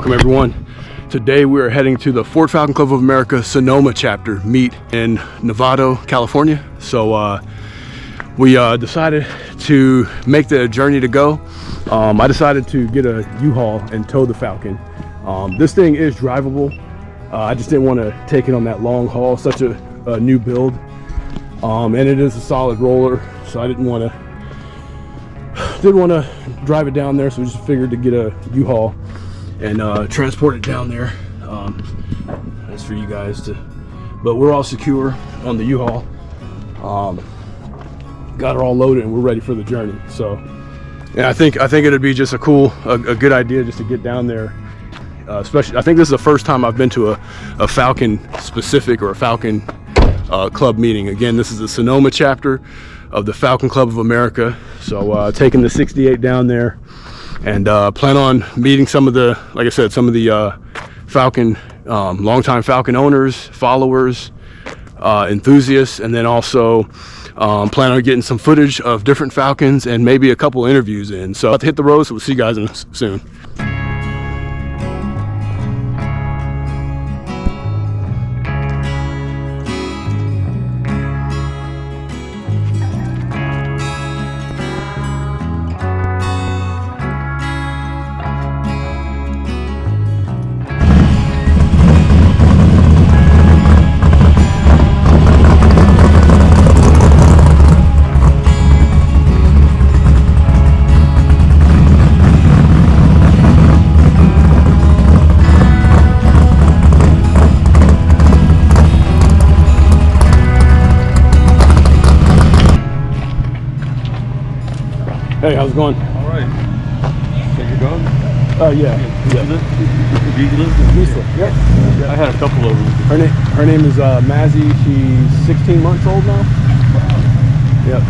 Welcome everyone. Today we are heading to the Ford Falcon Club of America Sonoma chapter meet in Novato, California. So we decided to make the journey to go. I decided to get a U-Haul and tow the Falcon. This thing is drivable. I just didn't want to take it on that long haul, such a new build. And it is a solid roller, so I didn't want to drive it down there, so we just figured to get a U-Haul and transport it down there. That's for you guys to, but we're all secure on the U-Haul. Got it all loaded and we're ready for the journey. So yeah, I think it'd be just a good idea just to get down there. Especially, I think this is the first time I've been to a Falcon specific or a Falcon club meeting. Again, this is the Sonoma chapter of the Falcon Club of America. So taking the 68 down there and plan on meeting some of the, like I said, some of the Falcon, longtime Falcon owners, followers, enthusiasts, and then also plan on getting some footage of different Falcons and maybe a couple interviews in. So I'll have to hit the road, so we'll see you guys soon. Hey, how's it going? All right. So you're going? Yeah. You live in Lisa. Yep. I had a couple of them. Her name is Mazzy. She's 16 months old now. Yep.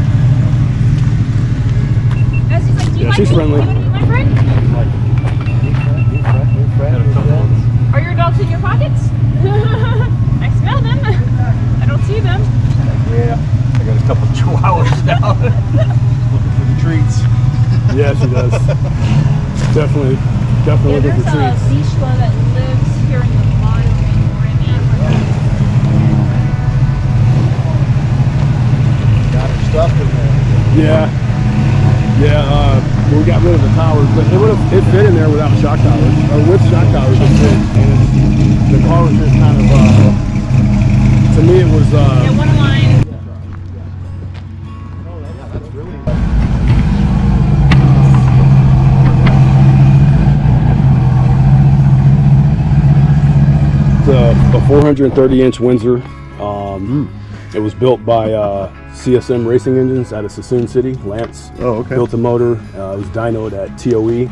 Mazzy's like, do you Yeah, like she's me? friendly. You want to be my friend? Are your dogs in your pockets? I smell them. I don't see them. Yeah. I got a couple of chihuahuas now. Looking for the treats. Yeah, she does. Definitely Yeah, looking there's for a treats. Vizsla that lives here in the Wyoming area. Got her stuff in there. Yeah. We got rid of the towers, but it fit in there without shock towers, or with shock towers. It fit, and the car was just kind of. To me, it was. Yeah, one of mine. It's a 430-inch Windsor. It was built by CSM Racing Engines out of Sassoon City. Lance built the motor. It was dynoed at TOE,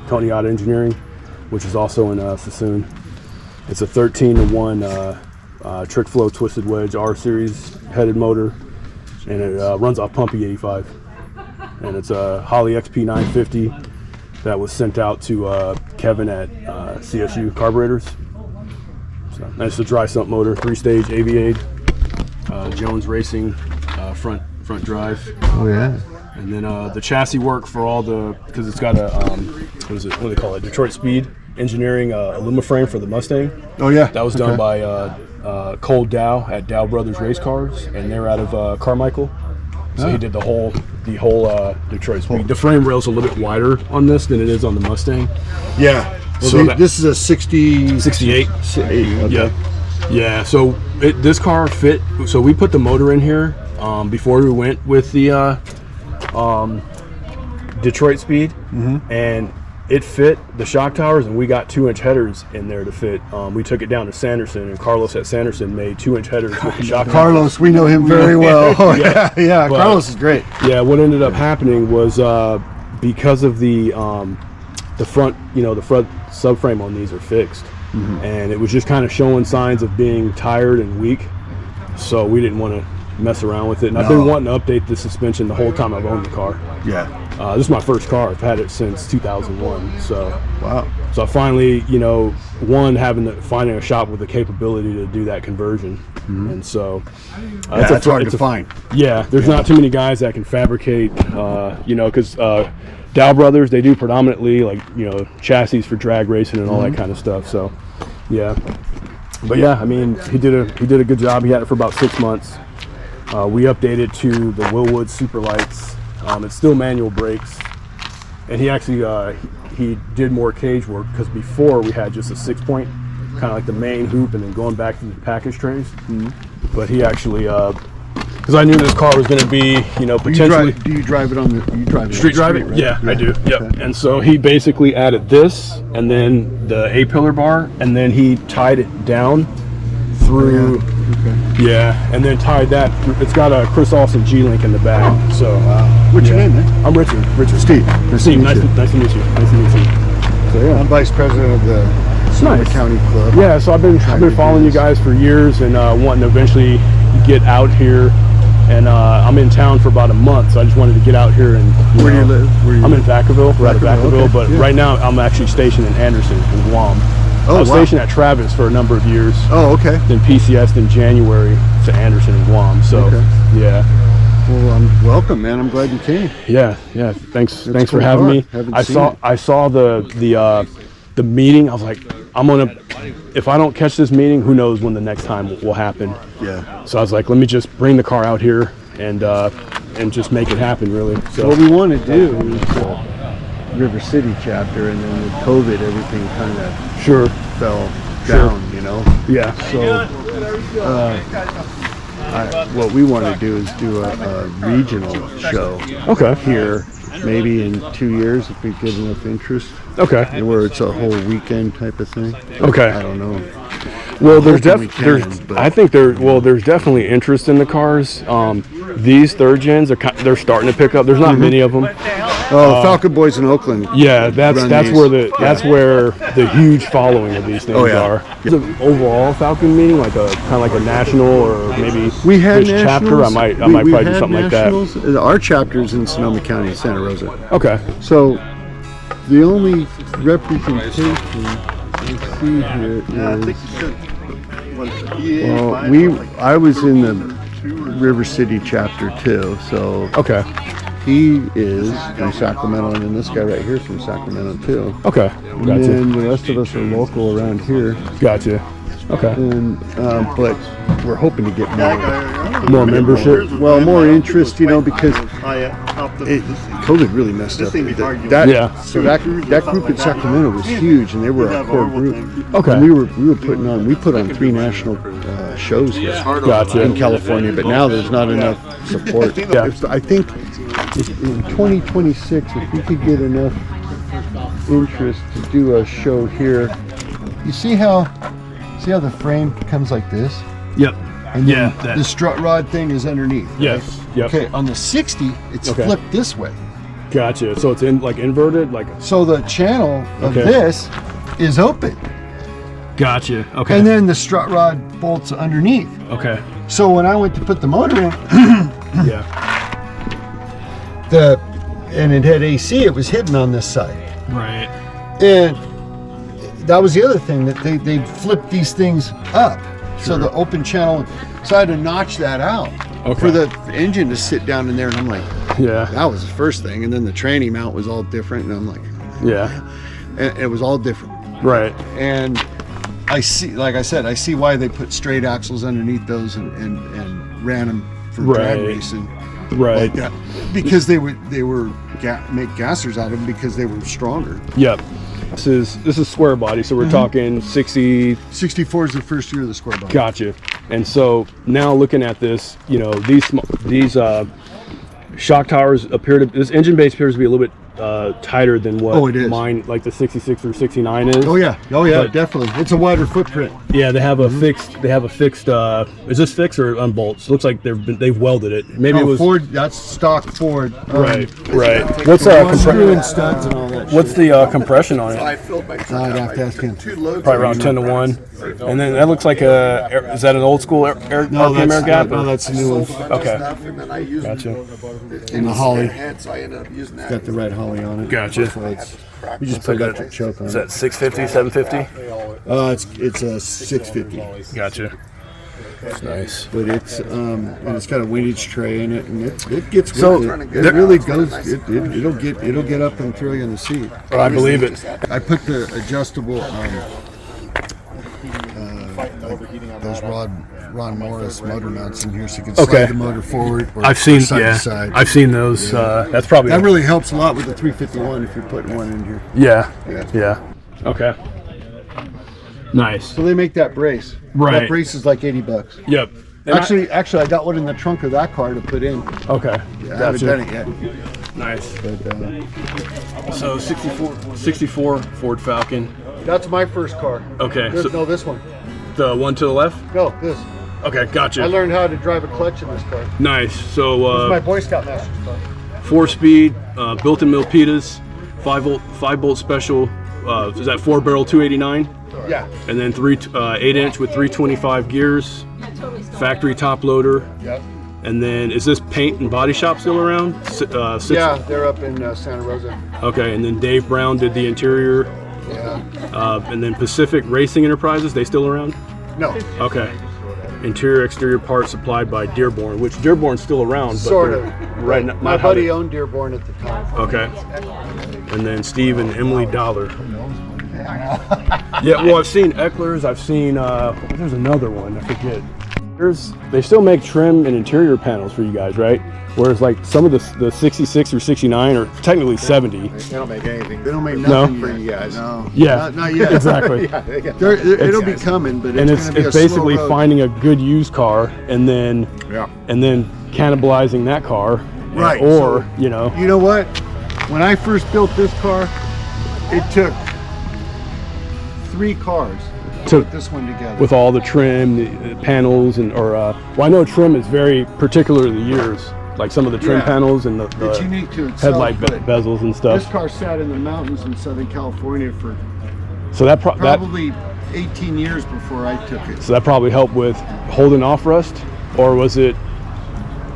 Tony Ott Engineering, which is also in Sassoon. It's a 13-to-1 trick flow twisted wedge R series headed motor, and it runs off Pumpy 85. And it's a Holley XP 950 that was sent out to Kevin at CSU Carburetors. And it's a dry sump motor, 3-stage Aviade, Jones Racing front drive. Oh yeah. And then the chassis work for all the, because it's got a what do they call it? Detroit Speed Engineering aluminum frame for the Mustang. Oh yeah. That was done by Cole Dow at Dow Brothers Race Cars, and they're out of Carmichael. So he did the whole Detroit Speed. The frame rail's a little bit wider on this than it is on the Mustang. Yeah. So this is a 68. Okay. Yeah. So this car fit. So we put the motor in here before we went with the Detroit Speed, and it fit the shock towers, and we got 2-inch headers in there to fit. We took it down to Sanderson, and Carlos at Sanderson made 2-inch headers with the shock towers. Carlos, we know him very well. Oh, yeah. But, Carlos is great. Yeah. What ended up happening was because of the front, the front subframe on these are fixed, and it was just kind of showing signs of being tired and weak. So we didn't want to mess around with it. And I've been wanting to update the suspension the whole time I've owned the car. Yeah. This is my first car. I've had it since 2001. So wow. So I finally, finding a shop with the capability to do that conversion, and so that's hard to find. Yeah, there's not too many guys that can fabricate, because Dow Brothers, they do predominantly like, chassis for drag racing and all that kind of stuff. So, yeah. But yeah, I mean, he did a good job. He had it for about 6 months. We updated to the Willwood Super Lights. It's still manual brakes, and he actually he did more cage work, because before we had just a 6-point, kind of like the main hoop, and then going back to the package trays. But he actually, because I knew this car was going to be, potentially. Do you drive it on the? You drive it street drive it? Right? Yeah, I do. Yep. Okay. And so he basically added this, and then the A-pillar bar, and then he tied it down through. Yeah, and then tied that. It's got a Chris Austin G-Link in the back. So, what's your name, man? I'm Richard. Steve. Nice to meet you. Nice to meet you. So yeah, I'm vice president of the Sonoma County Club. Yeah, so I've been following you guys for years, and wanting to eventually get out here. And I'm in town for about a month, so I just wanted to get out here and. Where do you live? I'm in Vacaville, right at Vacaville, okay. but right now I'm actually stationed in Anderson, in Guam. I was stationed at Travis for a number of years. Oh, okay. Then PCS in January to Anderson in Guam. So, yeah. Well, welcome, man. I'm glad you came. Yeah. Thanks for having me. I saw the meeting. I was like, if I don't catch this meeting, who knows when the next time will happen. Yeah. So I was like, let me just bring the car out here and just make it happen, really. So what we want to do is River City chapter, and then with COVID, everything kind of fell down, Yeah. So what we want to do is do a regional show. Okay. Here, maybe in 2 years if we get enough interest. Okay. Where it's a whole weekend type of thing. Okay. I don't know. Well, there's definitely interest in the cars. These third gens they're starting to pick up. There's not many of them. Falcon boys in Oakland. Yeah, that's where the huge following of these things are. Is an overall Falcon meeting, like a kind of like a national, or maybe we had this chapter? I might probably do something like that. Our chapter's in Sonoma County, Santa Rosa. Okay. So the only representation we see here is I was in the River City chapter too. So he is from Sacramento, and then this guy right here is from Sacramento too. Okay. And then the rest of us are local around here. Gotcha. Okay. And but we're hoping to get more membership. Well, more interest, because COVID really messed up. So that group in Sacramento was huge, and they were a core group. Okay. And we put on 3 national shows here in California, but now there's not enough support. I think in 2026, if we could get enough interest to do a show here, you see how the frame comes like this? Yep. And the strut rod thing is underneath. Yes. Right? Yep. Okay, on the 60, it's flipped this way. Gotcha. So it's inverted, So the channel of this is open. Gotcha. Okay. And then the strut rod bolts underneath. Okay. So when I went to put the motor in, and it had AC, it was hidden on this side. Right. And that was the other thing, that they flipped these things up. So the open channel, so I had to notch that out for the engine to sit down in there. And I'm like, that was the first thing. And then the tranny mount was all different. And I'm like, and it was all different. Right. And I see, like I said, I see why they put straight axles underneath those and ran them for drag racing. Right. Like that. Because they were make gassers out of them because they were stronger. Yep. This is square body, so we're talking 60. 64 is the first year of the square body. Gotcha. And so now looking at this, these shock towers this engine base appears to be a little bit tighter than what mine, like the 66 or 69 is. Oh yeah, definitely. It's a wider footprint. Yeah, they have a fixed. Is this fixed or unbolts? Looks like they've welded it. Maybe it was Ford. That's stock Ford. Right. What's screw-in studs and all that. What's the compression on it? I'd have to ask him. Probably around 10 to 1. And then that looks like is that an old school RPM air gap? No, that's a new one. Okay. Gotcha. And the Holly. Got the red Holly on it. Gotcha. We just put electric choke on it. Is that 650, 750? It's a 650. Gotcha. That's nice. But it's and it's got a windage tray in it, and it gets with it. It really goes. It'll get up and throw you in the seat. Oh, I believe it. I put the adjustable those Ron Morris motor mounts in here, so you can slide the motor forward. Or I've seen side to side. I've seen those. That's probably that really helps a lot with the 351 if you're putting one in here. Yeah. Okay. Nice. So they make that brace. Right. That brace is like $80. Yep. Actually, I got one in the trunk of that car to put in. Okay. Yeah, I haven't done it yet. Nice. But, so 64 Ford Falcon. that's my first car. Okay. No, this one. The one to the left? No, this. Okay, gotcha. I learned how to drive a clutch in this car. Nice. So This is my Boy Scout Master's car. 4-speed, built-in Milpitas, 5-bolt special. Is that 4-barrel 289? Yeah. And then 8-inch with 325 gears, factory top loader. Yep. And then is this paint and body shop still around? Yeah, they're up in Santa Rosa. Okay, and then Dave Brown did the interior. Yeah. And then Pacific Racing Enterprises, they still around? No. Okay. Interior, exterior parts supplied by Dearborn, which Dearborn's still around. But Sort of. Right. My buddy owned Dearborn at the time. Okay. And then Steve and Emily Dollar. Yeah, well, I've seen Eckler's. I've seen, there's another one, I forget. They still make trim and interior panels for you guys, right? Whereas like some of the 66 or 69 or technically 70. They don't make anything. They don't make nothing for you guys. No. Yeah, Not yet. exactly. It'll be coming, but It's basically finding a good used car and then cannibalizing that car. Right. Or, So, you know what? When I first built this car, it took 3 cars to put this one together. With all the trim, the panels, and well, I know trim is very particular to the years. Like some of the trim panels and it's unique to itself, headlight bezels and stuff. This car sat in the mountains in Southern California for so that probably 18 years before I took it. So that probably helped with holding off rust, or was it?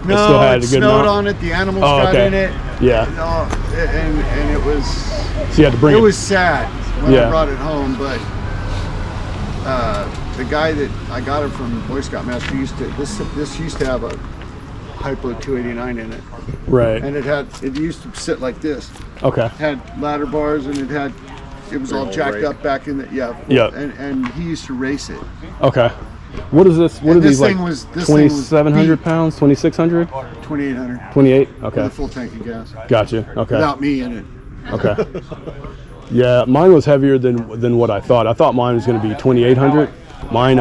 No, it still had a good snowed mount? on it. The animals got in it. Yeah. And it was. So you had to bring it. It was sad when I brought it home, but the guy that I got it from, Boy Scout Master, this used to have a Hypo 289 in it. Right. And it used to sit like this. Okay. It had ladder bars and it was all jacked up back in the and he used to race it. Okay. What is this? What are these like? 2,700 pounds? 2,600? 2,800. 28. Okay. With a full tank of gas. Gotcha. Okay. Without me in it. Okay. Yeah, mine was heavier than what I thought. I thought mine was going to be 2,800. Mine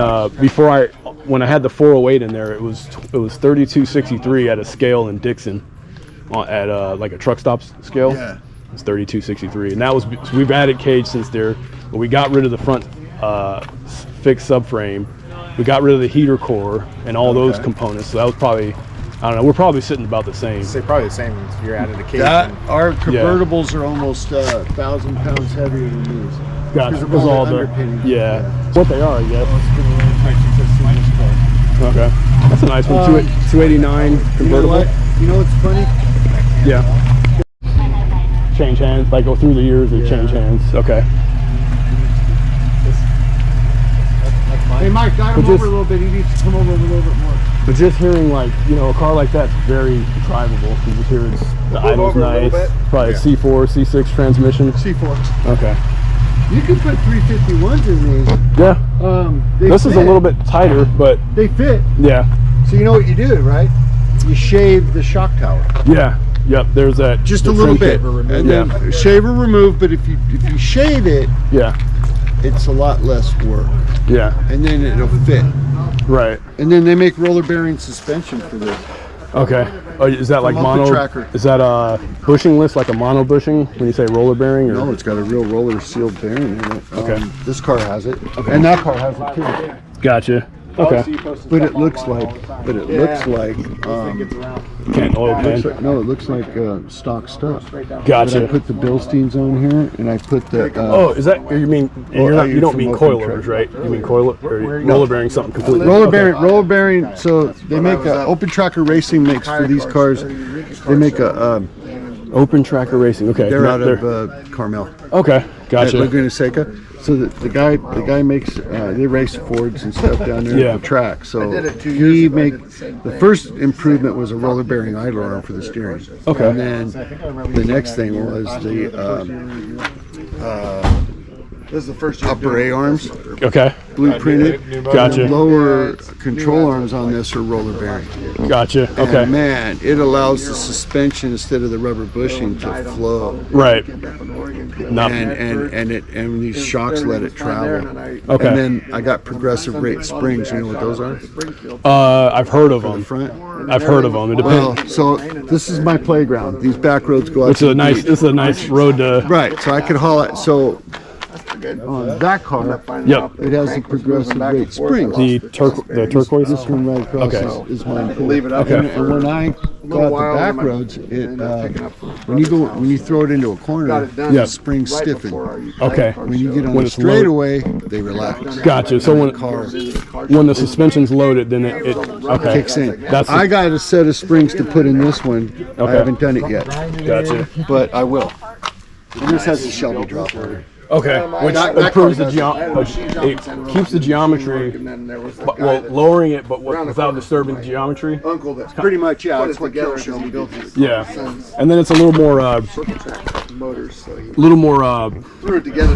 when I had the 408 in there, it was 3263 at a scale in Dixon, at like a truck stop scale. Yeah. It's 3263, and that was so we've added cage since there, but we got rid of the front fixed subframe. We got rid of the heater core and all those components. So that was probably, I don't know, we're probably sitting about the same. Say probably the same if you're adding the cage. Our convertibles are almost 1,000 pounds heavier than these. Gotcha. Because all the what they are, I guess. Okay, that's a nice one. 289 convertible. You know what's funny? Yeah. Change hands, like go through the years, they change hands. Okay. Hey Mike, dial him over a little bit. He needs to come over a little bit more. But just hearing like, a car like that's very drivable. You just hear the idle's nice. Probably a C4, C6 transmission. C4. Okay. You can put 351s in these. Yeah. This is a little bit tighter, but they fit. Yeah. So you know what you do, right? You shave the shock tower. Yeah. Yep. There's that. Just a little bit, and then shave or remove. But if you shave it, it's a lot less work. Yeah. And then it'll fit. Right. And then they make roller bearing suspension for this. Okay. Oh, is that like mono? Tracker. Is that a bushingless, like a mono bushing when you say roller bearing? Or? No, it's got a real roller sealed bearing in it. Okay. This car has it. Okay. And that car has it too. Gotcha. Okay. But it looks like. Can't oil pan. No, it looks like stock stuff. Gotcha. But I put the Bilsteins on here, and I put the. Is that you mean? You don't mean coilovers, right? You mean roller bearing something completely. Roller bearing. So they make Open Tracker Racing makes for these cars. They make a Open Tracker Racing. Okay. They're out of Carmel. Okay. Gotcha. At Laguna Seca. So the guy makes they race Fords and stuff down there at the track. So the first improvement was a roller bearing idler arm for the steering. Okay. And then the next thing was the this is the first upper A arms. Okay. Blueprinted. Gotcha. Lower control arms on this are roller bearing. Gotcha. Okay. And man, it allows the suspension instead of the rubber bushing to flow. Right. And these shocks let it travel. Okay. And then I got progressive rate springs. You know what those are? I've heard of them. Front. I've heard of them. It depends. Well, so this is my playground. These back roads go out. This is a nice road to. Right. So I could haul it. So on that car, Yep. it has the progressive rate springs. The turquoise. This one right across Okay. is mine. Okay. And when I go out the back roads, when you throw it into a corner, the springs stiffen. Okay. When you get on When the it's straightaway, they relax. Gotcha. So when the suspension's loaded, then it okay. Kicks in. That's I got a set of springs to put in this one. I haven't done it yet, Gotcha. but I will. And this has a Shelby drop order. Okay, which improves the it keeps the geometry, lowering it, but without disturbing the geometry. Pretty much, yeah. That's what Carol Shelby built it. Yeah, and then it's a little more,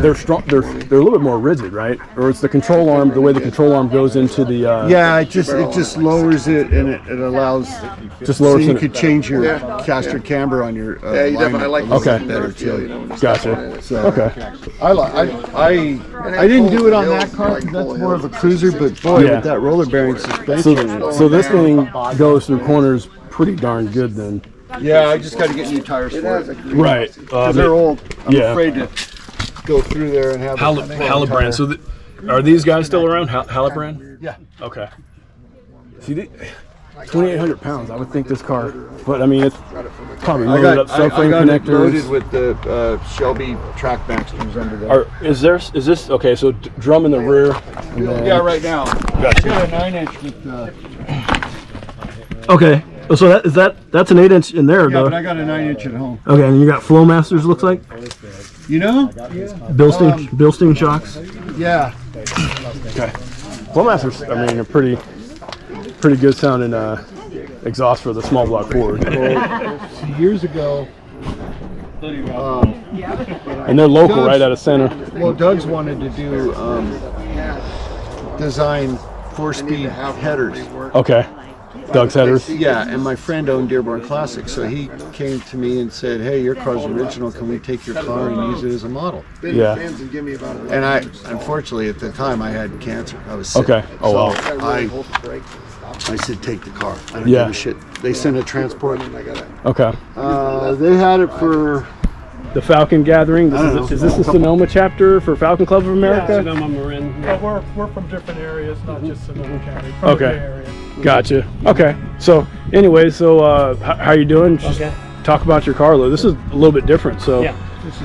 They're strong. They're a little bit more rigid, right? Or it's the control arm. The way the control arm goes into the. Yeah, it just lowers it, and it allows. Just lowers so you it. could change your caster camber on your. you definitely like Okay. Better too. Gotcha. So, Okay. I didn't do it on that car because that's more of a cruiser, but boy, Yeah. with that roller bearing suspension. So this thing goes through corners pretty darn good then. Yeah, I just got to get new tires for it. Right. Because they're old. I'm yeah. afraid to go through there and have Halibrand. So are these guys still around? Halibrand? Yeah. Okay. See, 2,800 pounds. I would think this car, but I mean, it's probably loaded up subframe connectors. Loaded with the Shelby track baxters under there. Is this okay? So drum in the rear. And then, Yeah, right now. Gotcha. I got a 9-inch with. Okay. So that's an 8-inch in there Yeah, though. but I got a 9-inch at home. Okay, and you got Flowmasters. Looks like You know? Bilstein shocks. Yeah. Okay. Flowmasters. I mean, are pretty good sounding exhaust for the small block Ford. Years ago. And they're local, right out of center. Well, Doug's wanted to do design 4-speed headers. Okay. Doug's headers. Yeah, and my friend owned Dearborn Classic, so he came to me and said, "Hey, your car's original. Can we take your car and use it as a model?" Yeah. And I, unfortunately, at the time, I had cancer. I was sick. Okay. Oh wow. So I said, "Take the car. I don't Yeah. give a shit." They sent a transport. Okay. They had it for. The Falcon Gathering. Is this the Sonoma chapter for Falcon Club of America? Yeah, Sonoma Marin. Yeah. We're from different areas, not just Sonoma County. From Okay. the Bay Area. Gotcha. Okay. So, anyway, how you doing? Just talk about your car. This is a little bit different. So. Yeah, this is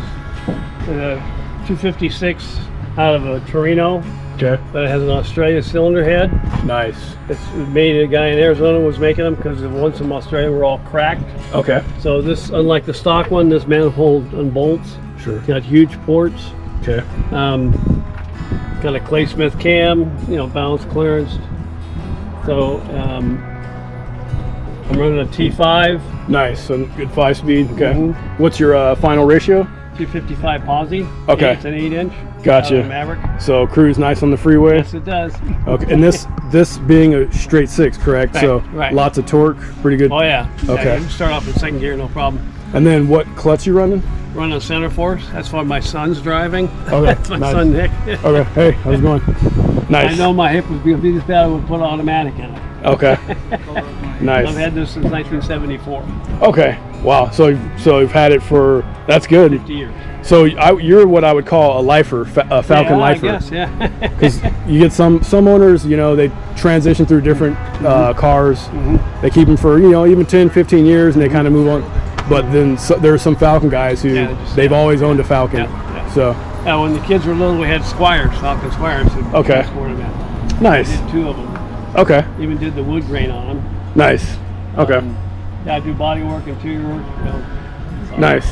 the 256 out of a Torino, Okay. but it has an Australia cylinder head. Nice. It's made, a guy in Arizona was making them because the ones from Australia were all cracked. Okay. So this, unlike the stock one, this manifold unbolts. Sure. Got huge ports. Okay. Got a Clay Smith cam, balance clearance. So I'm running a T5. Nice. So good 5-speed. Okay. Mhm. What's your final ratio? 255 posi. Okay. It's an 8-inch. Gotcha. Maverick. So cruise nice on the freeway. Yes, it does. Okay. And this being a straight 6, correct? Right, So right. lots of torque. Pretty good. Oh yeah. Okay. Yeah, you can start off in second gear, no problem. And then what clutch you running? Running a center force. That's why my son's driving. Okay. That's my Nice. son Nick. Okay. Hey, how's it going? Nice. I know my hip would be this bad. I would put automatic in it. Okay. Nice. I've had this since 1974. Okay. Wow. So you've had it for, that's good. 50 years. So you're what I would call a lifer, a Falcon lifer. I guess, yeah. Because you get some owners, they transition through different cars. They keep them for even 10, 15 years, and they kind of move on. But then there are some Falcon guys who they've always owned a Falcon. Yeah. So When the kids were little, we had Squires, Falcon Squires. Okay. Nice. I did 2 of them. Okay. Even did the wood grain on them. Nice. Okay. Yeah, I do body work, interior work. Nice.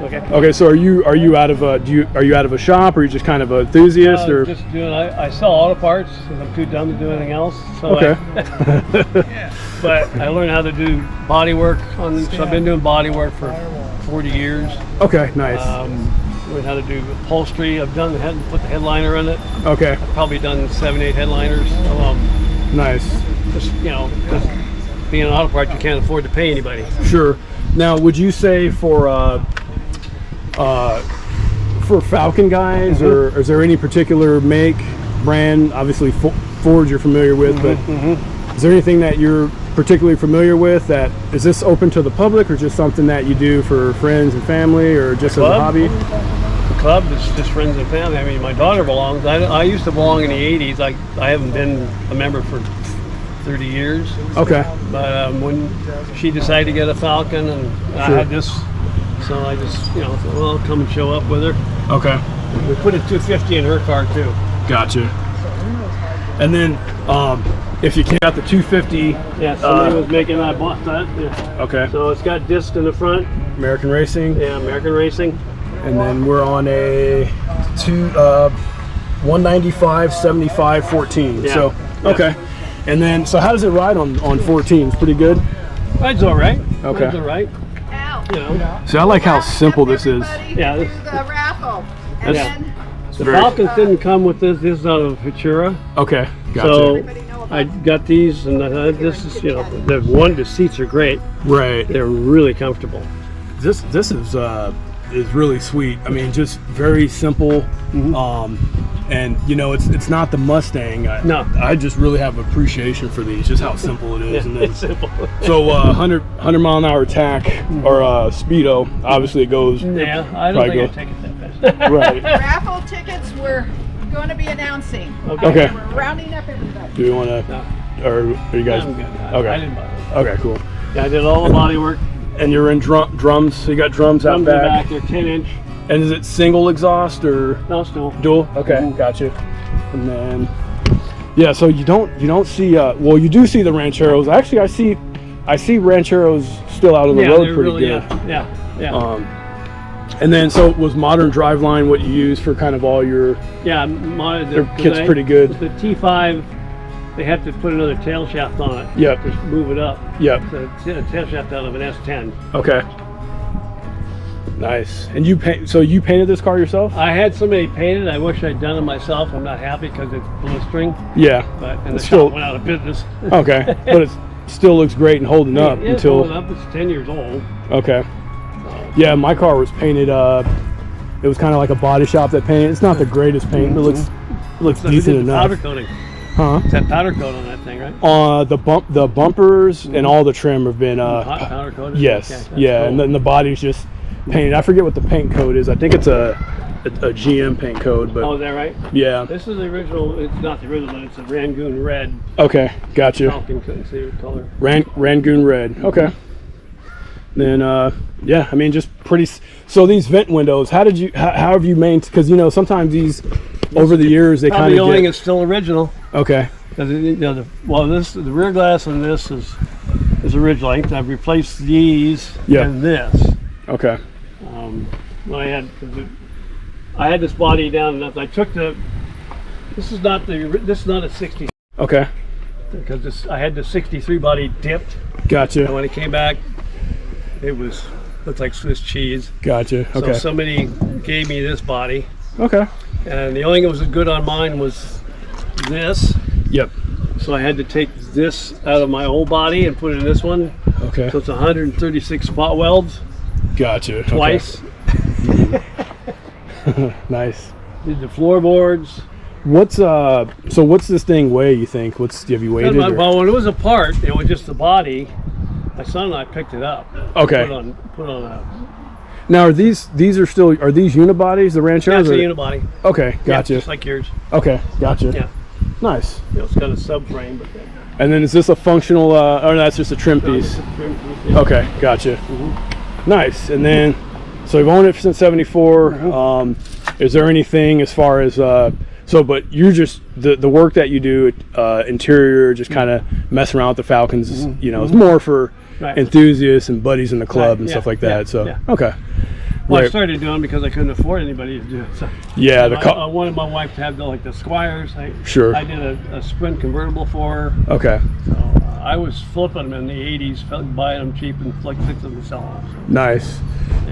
Okay. Okay, so are you out of a are you out of a shop, or are you just kind of an enthusiast, or just doing? I sell auto parts because I'm too dumb to do anything else. So okay. But I learned how to do body work on. So I've been doing body work for 40 years. Okay, nice. Learned how to do upholstery. I've done put the headliner on it. Okay, I've probably done 7, 8 headliners. So, nice. just just being an auto part, you can't afford to pay anybody. Sure. Now, would you say for Falcon guys, or is there any particular make, brand? Obviously, Ford you're familiar with, but is there anything that you're particularly familiar with? That is this open to the public, or just something that you do for friends and family, or just as a hobby? The club is just friends and family. I mean, my daughter belongs. I used to belong in the 80s. I haven't been a member for 30 years. Okay. But when she decided to get a Falcon, and I had this, so I just thought, well, I'll come and show up with her. Okay. We put a 250 in her car too. Gotcha. And then if you count the 250, yeah, somebody was making. I bought that. Yeah. Okay. So it's got disc in the front. American Racing. Yeah, American Racing. And then we're on a 195 75 14. Yeah. So okay. And then so how does it ride on 14? It's pretty good. Rides all right. Okay. Rides all right. So I like how simple this is. Yeah. The raffle. And then The Falcons didn't come with this. This is out of Futura. Okay. Gotcha. So I got these, and this is the seats are great. Right. They're really comfortable. This is really sweet. I mean, just very simple. And it's not the Mustang. No. I just really have appreciation for these, just how simple it is. And then, It's simple. so 100 mile an hour tack or speedo, obviously it goes. Yeah, I don't think I'd take it that fast. Right. raffle tickets we're going to be announcing. Okay. We're rounding up everybody. Do you want to, or are you guys? I'm good. Okay. I didn't buy it. Okay, cool. Yeah, I did all the body work. And you're in drums, so you got drums out Drums back. They're 10-inch. And is it single exhaust or No, still. dual? Okay, gotcha. And then, yeah, so you don't see. Well, you do see the Rancheros. Actually, I see Rancheros still out on the road they're pretty really, good. Yeah. And then, so was Modern Driveline what you use for kind of all your? Yeah, Their kit's pretty good. The T5, they have to put another tail shaft on it. Yep. Just move it up. Yep. So it's a tail shaft out of an S10. Okay. Nice. And you painted this car yourself? I had somebody paint it. I wish I'd done it myself. I'm not happy because it's blistering. Yeah. And the It's shop went out of business. Okay, but it still looks great and holding up Yeah, it's until. holding up. It's 10 years old. Okay. Yeah, my car was painted. It was kind of like a body shop that painted. It's not the greatest paint, but it looks So decent who did the enough. powder coating? Huh? It's that powder coat on that thing, right? The bumpers and all the trim have been Hot powder coated? yes, Okay, yeah, cool. and then the body's just painted. I forget what the paint code is. I think it's a GM paint code, but Oh, is that right? yeah. This is the original. It's not the original, but it's a Rangoon red. Okay, gotcha. Falcon, couldn't see the color. Rangoon red. Okay. Then yeah, I mean, just pretty. So these vent windows, how have you maintained? Because sometimes these over the years they kind Probably of the only thing get. is still original. Okay. Because the rear glass on this is original. I've replaced these and this. Okay. When I had this body down, and I took this is not a 60. Okay. Because I had the 63 body dipped, Gotcha. and when it came back, it looked like Swiss cheese. Gotcha. Okay. So somebody gave me this body, Okay. and the only thing that was good on mine was this. Yep. So I had to take this out of my old body and put it in this one. Okay. So it's 136 spot welds Gotcha. Okay. twice. Nice. Did the floorboards. What's this thing weigh, you think? Have you weighed it? or- Well, when it was apart, it was just the body. My son and I picked it up. Okay. Put on a. Now are these unibodies, the Rancheros? That's a or- unibody. Okay, Yeah, gotcha. just like yours. Okay, gotcha. Yeah. Nice. It's got a subframe, but And then is this a functional or that's just a trim piece? Okay, gotcha. Nice. And then so you've owned it since '74. Is there anything as far as but you're just the work that you do interior, just kind of messing around with the Falcons, it's more for Right. enthusiasts and buddies in the club Right, and yeah, stuff like yeah, that. So yeah. okay. Well, I started doing because I couldn't afford anybody to do it. So, Yeah, I wanted my wife to have the Squires. Sure. I did a Sprint convertible for her. Okay. So I was flipping them in the 80s, buying them cheap and fixing them and selling them. So. Nice.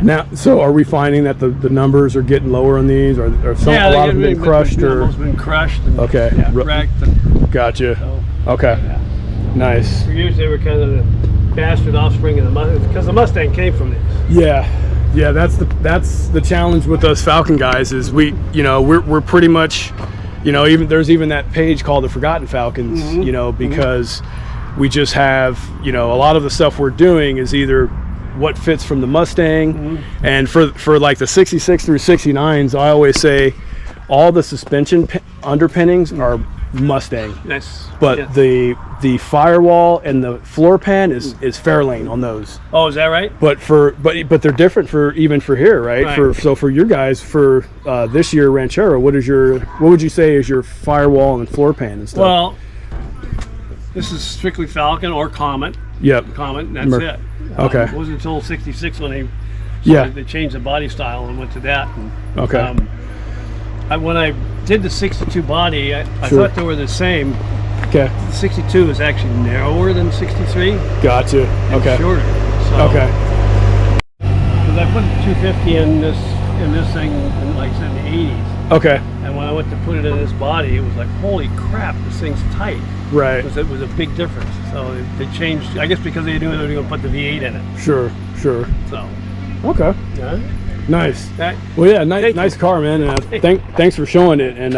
Now, so are we finding that the numbers are getting lower on these, or some a lot of them been crushed, or almost been crushed? And, okay, yeah, wrecked. And, gotcha. so, okay, yeah. Nice. For years they were kind of the bastard offspring of the Mustang, because the Mustang came from these. Yeah, that's the challenge with us Falcon guys is we're pretty much, there's even that page called the Forgotten Falcons, because we just have, a lot of the stuff we're doing is either what fits from the Mustang, and for like the 66 through 69s, I always say all the suspension underpinnings are Mustang. Nice. But the firewall and the floor pan is Fairlane on those. Oh, is that right? But they're different for here, right? For your guys for this year Ranchero, what would you say is your firewall and floor pan and stuff? Well, this is strictly Falcon or Comet. Yep. Comet, and that's it. Okay. It wasn't until 66 when they changed the body style and went to that. And, okay. When I did the 62 body, I Sure. thought they were the same. Okay. The 62 is actually narrower than 63. Gotcha. And Okay. shorter. So, Okay. Because I put 250 in this thing, in, like I said, in the 80s. Okay. And when I went to put it in this body, it was like, holy crap, this thing's tight. Right. It was a big difference. So they changed, I guess because they knew they were going to put the V8 in it. Sure. So. Okay. Yeah. Nice. That, Well, yeah, nice car, man. And thanks for showing it. And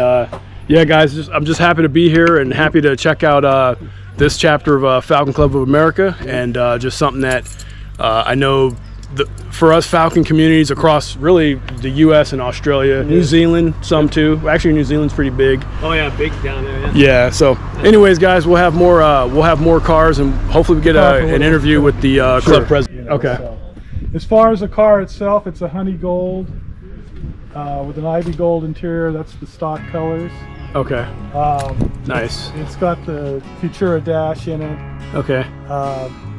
yeah, guys, I'm just happy to be here and happy to check out this chapter of Falcon Club of America, and just something that I know for us Falcon communities across really the U.S. and Australia, New Zealand, some too. Actually, New Zealand's pretty big. Oh yeah, big down there. Yeah. Yeah. So, anyways, guys, we'll have more cars, and hopefully we get an interview with the club president. Okay. So, as far as the car itself, it's a honey gold with an ivy gold interior. That's the stock colors. Okay. Nice. It's got the Futura dash in it. Okay.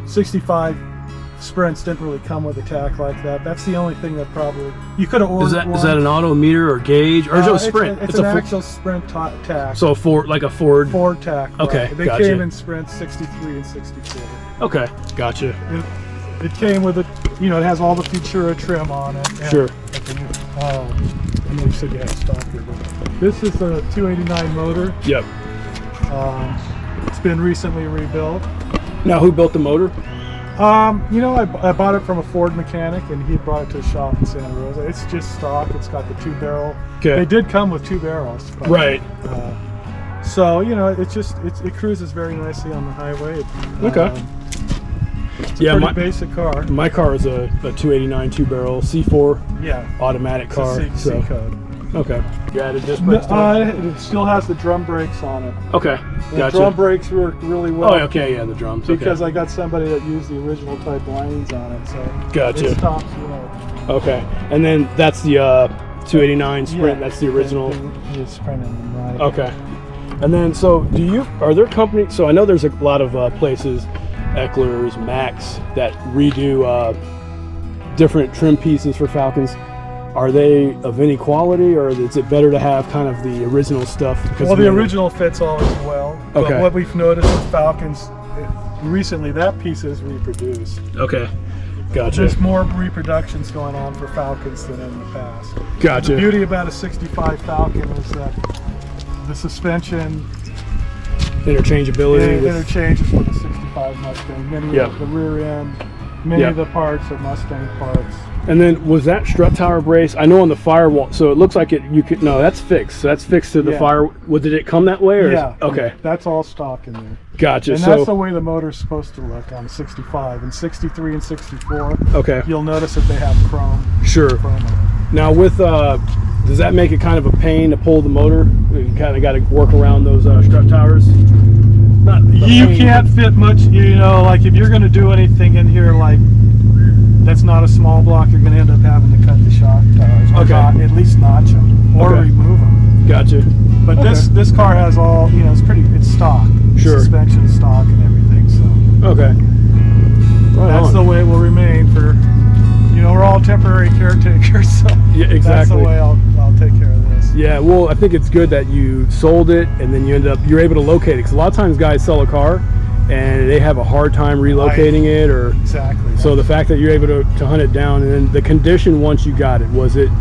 65 Sprints didn't really come with a tack like that. That's the only thing that probably you could have ordered. Is that an auto meter or gauge, or is it a Sprint? It's an actual Sprint tack. So like a Ford tack. Okay, right. They gotcha. came in Sprints 63 and 64. Okay, gotcha. It came with it has all the Futura trim on it. Sure. And they said you had stock here. But this is a 289 motor. Yep. It's been recently rebuilt. Now, who built the motor? I bought it from a Ford mechanic, and he brought it to a shop in Santa Rosa. It's just stock. It's got the 2-barrel. Okay. They did come with 2 barrels. But, Right. So it cruises very nicely on the highway. Okay. It's a pretty basic car. My car is a 289 2-barrel C4 automatic car. It's a C code. Okay. You added disc brakes to it? It still has the drum brakes on it. Okay. The Gotcha. drum brakes work really well. Oh, okay. Yeah, the drums. Because okay. I got somebody that used the original type linings on it, so Gotcha. it stops. Okay. And then that's the 289 Sprint. That's the original. The Sprint engine, right? Okay. And then, are there companies? So I know there's a lot of places, Eckler's, Max, that redo different trim pieces for Falcons. Are they of any quality, or is it better to have kind of the original stuff? Well, the original fits all as well. Okay. But what we've noticed with Falcons, recently that piece is reproduced. Okay. Gotcha. There's more reproductions going on for Falcons than in the past. Gotcha. The beauty about a 65 Falcon is that the suspension interchangeability interchanges with the 65 Mustang. Many of the rear end, many of the parts are Mustang parts. And then was that strut tower brace? I know on the firewall, so it looks like that's fixed. So that's fixed to the fire. Did it come that way? Or okay. That's all stock in there. Gotcha. And that's the way the motor's supposed to look on 65. And 63 and 64, you'll notice that they have chrome. Sure. Chrome on it. Now with, does that make it kind of a pain to pull the motor? You kind of got to work around those strut towers? You can't fit much, like if you're going to do anything in here like that's not a small block, you're going to end up having to cut the shock towers. Or at least notch them or remove them. Gotcha. But this car has all, it's stock. Sure. Suspension stock and everything, so. Okay. That's the way it will remain for, we're all temporary caretakers caretaker, so Yeah, exactly. that's the way I'll take care of this. Yeah, well, I think it's good that you sold it and then you're able to locate it, because a lot of times guys sell a car and they have a hard time relocating it, or exactly. So the fact that you're able to hunt it down, and then the condition once you got it, was it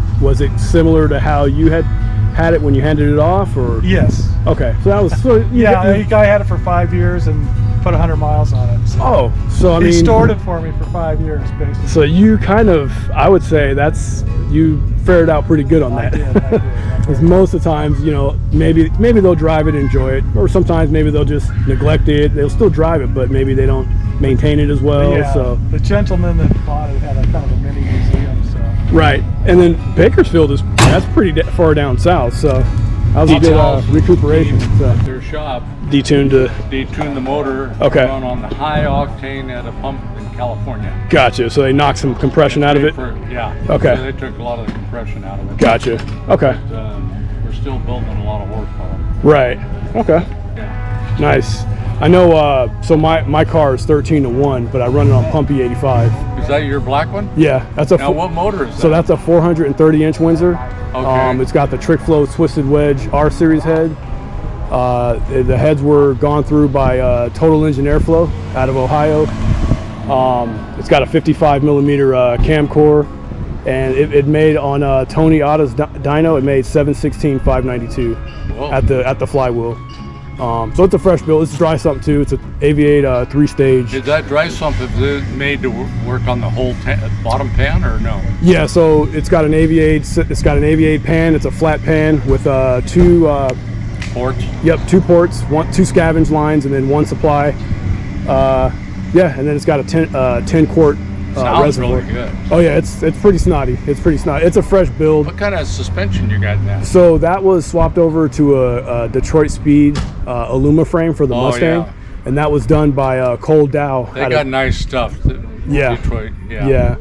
similar to how you had it when you handed it off, or? Yes. Okay, so that was Yeah, the guy had it for 5 years and put 100 miles on it. So so I mean, he stored it for me for 5 years, basically. So you kind of, I would say you fared out pretty good on that. I did. Because most of the times, you know, maybe they'll drive it, enjoy it, or sometimes maybe they'll just neglect it. They'll still drive it, but maybe they don't maintain it as well. Yeah, so the gentleman that bought it had a kind of a mini museum. So right, and then Bakersfield that's pretty far down south. So that was a good recuperation. So Their shop detuned to. detuned the motor. Okay. Run on the high octane at a pump in California. Gotcha. So they knocked some compression out of it. Yeah. Okay. So they took a lot of the compression out of it. Gotcha. Okay. But, we're still building a lot of horsepower. Right. Okay. Yeah. Nice. I know. So my car is 13 to 1, but I run it on pump E85. Is that your black one? Yeah, that's a. Now what motor is that? So that's a 430-inch Windsor. Okay. It's got the Trick Flow Twisted Wedge R Series head. The heads were gone through by Total Engine Airflow out of Ohio. It's got a 55 millimeter cam core, and it made on Tony Otta's dyno. It made 716 592 at the flywheel. So it's a fresh build. It's dry sump too. It's an Aviate 3-stage. Is that dry sump made to work on the whole bottom pan or no? Yeah, so it's got an Aviate. It's got an Aviate pan. It's a flat pan with two ports. Yep, 2 ports, 2 scavenge lines, and then 1 supply. Yeah, and then it's got a 10 quart Sounds reservoir. really good. Oh yeah, it's pretty snotty. It's pretty snotty. It's a fresh build. What kind of suspension you got now? So that was swapped over to a Detroit Speed Aluma frame for the Mustang, yeah. and that was done by Cole Dow. They got nice stuff. Yeah. Detroit. Yeah. Yeah.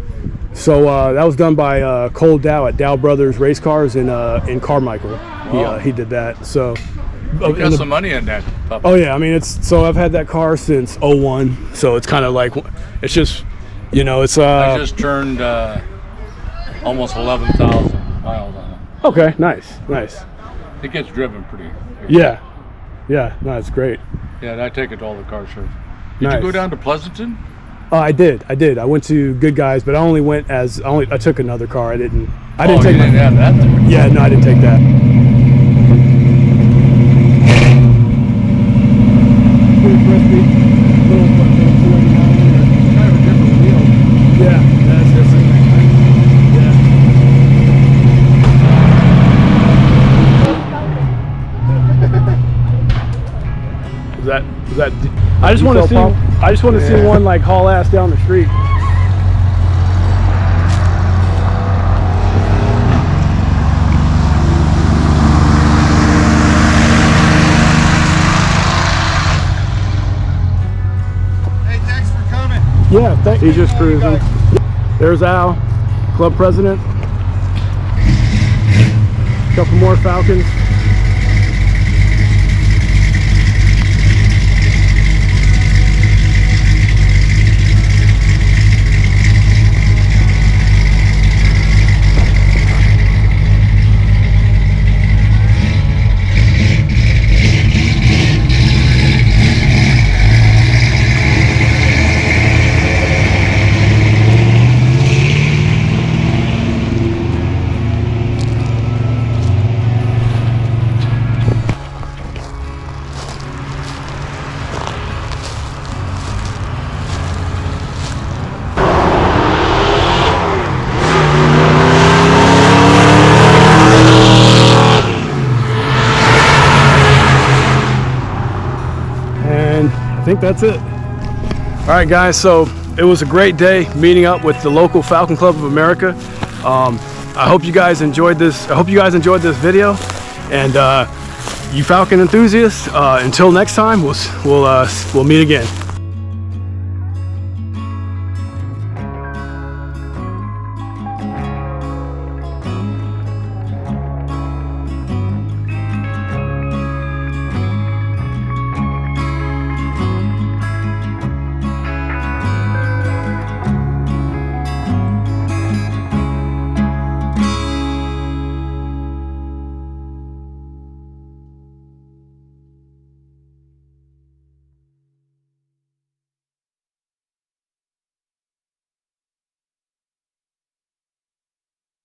So that was done by Cole Dow at Dow Brothers Race Cars in Carmichael. Wow. He did that. So. You got some money in that puppy. Oh yeah, I mean I've had that car since 01, so it's kind of like, it's just, you know, it's I just turned almost 11,000 miles on it. Okay, nice. It gets driven pretty. Yeah, no, it's great. Yeah, I take it to all the car shows. Did Nice. you go down to Pleasanton? I did. I went to Good Guys, but I took another car. I didn't take you didn't have that there. Yeah, no, I didn't take that. Yeah, that's different. Is that? I just want to see. I just want to see one like haul ass down the street. Hey, thanks for coming. Yeah, he's just cruising. There's Al, club president. Couple more Falcons. I think that's it. All right, guys, so it was a great day meeting up with the local Falcon Club of America. I hope you guys enjoyed this. Video, and you Falcon enthusiasts, until next time, we'll meet again.